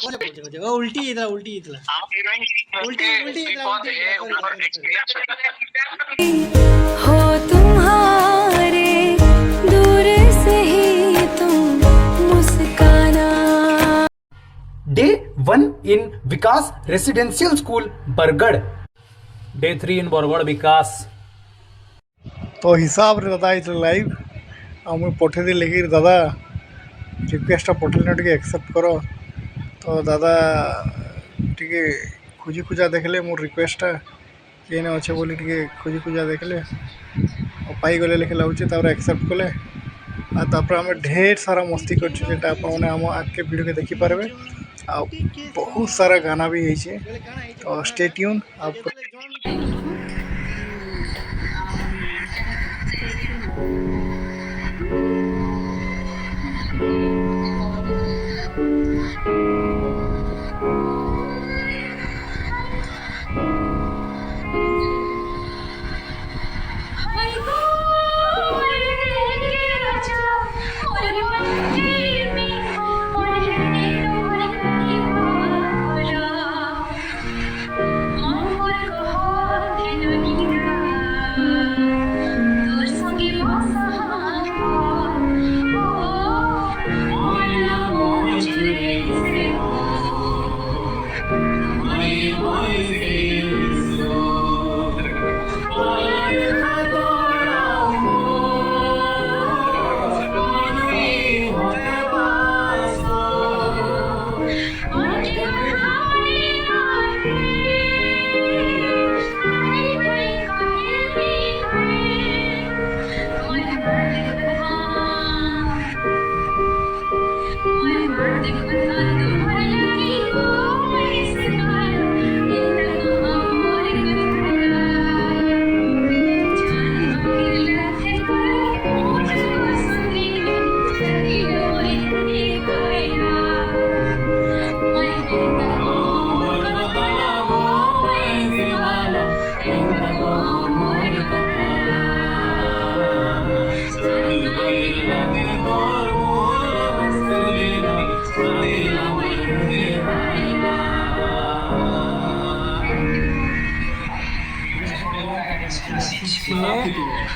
वो उल्टी इधर हो तुम्हारे दूर से ही तुम मुस्काना। Day 1 in Vikas Residential School, Bargad. Day 3 in Bargad, Vikas. तो हिसाब रे दादा इस लाइव मुझे पठेदी लेकिन दादा रिक्वेस्ट पठेल टे एक्सेप्ट करो। तो दादा टे खोजी खोजा देखले मोर रिक्वेस्ट किए अच्छे बोली टे खोजी खोजा देखले पाईगले लेखे लगुचे एक्सेप्ट कले आम ढेर सारा मस्ती करने आम आगे वीडियो के देखिपारे आ बहुत सारा गाना भी है। तो स्टे ट्यून आप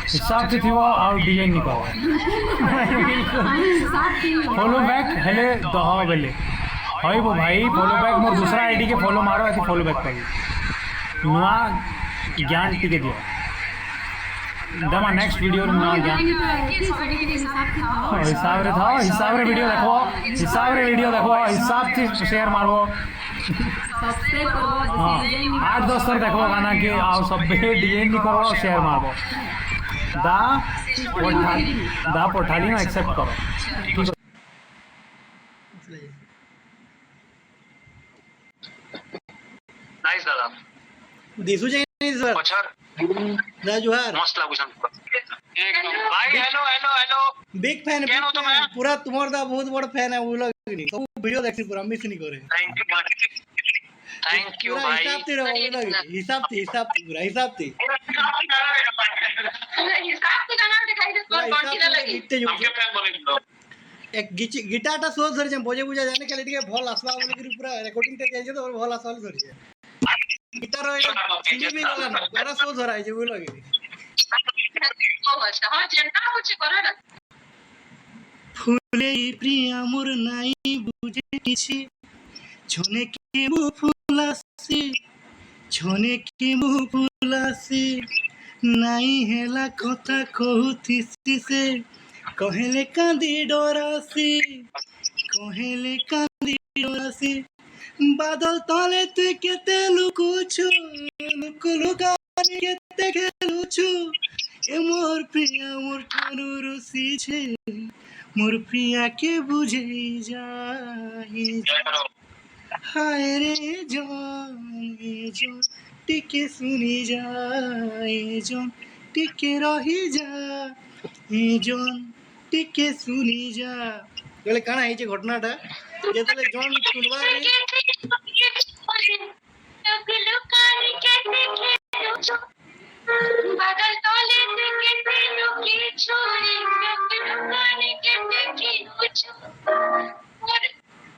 हिसाब से थी वो और डिजाइन नहीं पावा फॉलो बैक हेले दहा बेले हई वो भाई फॉलो बैक मोर दूसरा आईडी के फॉलो मारो ऐसे फॉलो बैक पाई नुआ ज्ञान टिके दियो दमा नेक्स्ट वीडियो नुआ ज्ञान हिसाब रे था हिसाब रे वीडियो देखो हिसाब से शेयर मारबो हाँ 8-10 कर देखो गाना के आओ सब डिजाइन नहीं करो शेयर मारबो दा पठाली ना एक्सेप्ट करो नाइस दादा दिसू जाय सर पछार दा जुहार मस्त लागू सन एकदम भाई हेलो बिग फैन पूरा तुम्हार दा बहुत बड़ा फैन है वो लोग नहीं सब वीडियो देखी पूरा मिस नहीं करे थैंक यू भाई हिसाब ते रहो वो लोग हिसाब पूरा हिसाब ते गाना दिखाई दे कौन सी लगी हमके फैन बने दो एक गिटार टा सोच धर जे बजे बुझा जाने के लिए भल आसवा बोली कि पूरा रिकॉर्डिंग टे जाय तो भल आसवा धर जे गिटार सीडी भी वाला ना पूरा सोच धराय जे वो लगे हां जनता होचे करो ना फुले प्रिया मोर नाई बुझे किछि छने के मु फुलासी नाई हेला कथा कहूतिसी से कहले कांदी डरासी बादल तले तु केते लुकुछु लुकुलुकानी केते खेलुछु ए मोर प्रिया मोर ठानु रुसी छे मोर प्रिया के बुझे जाहि हाय रे जान टिके सुनी जाए जन टिके रही जा जन टिके सुनी जा बोले काना है जे घटनाटा जेतले जन सुनवा बादल तले के लुकी छोरी लुकाने के देखी कुछ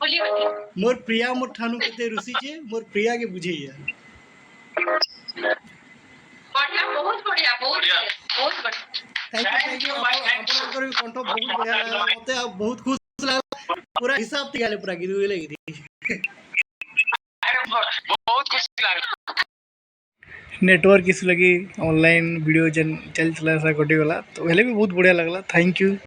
बोली अच्छी मोर प्रिया मोर ठानु केते रुसी छे मोर प्रिया के बुझैया बढ़िया बहुत बढ़िया बहुत बढ़िया थैंक यू आपनकर भी कंठ बहुत बढ़िया लागला मते आ बहुत खुश लागला पूरा हिसाब ते गाले पूरा गिरु लगी अरे बहुत खुशी लागला नेटवर्क इस लगी ऑनलाइन वीडियो जन चल चला सा कटी गला तो हेले भी बहुत बढ़िया लगला थैंक यू।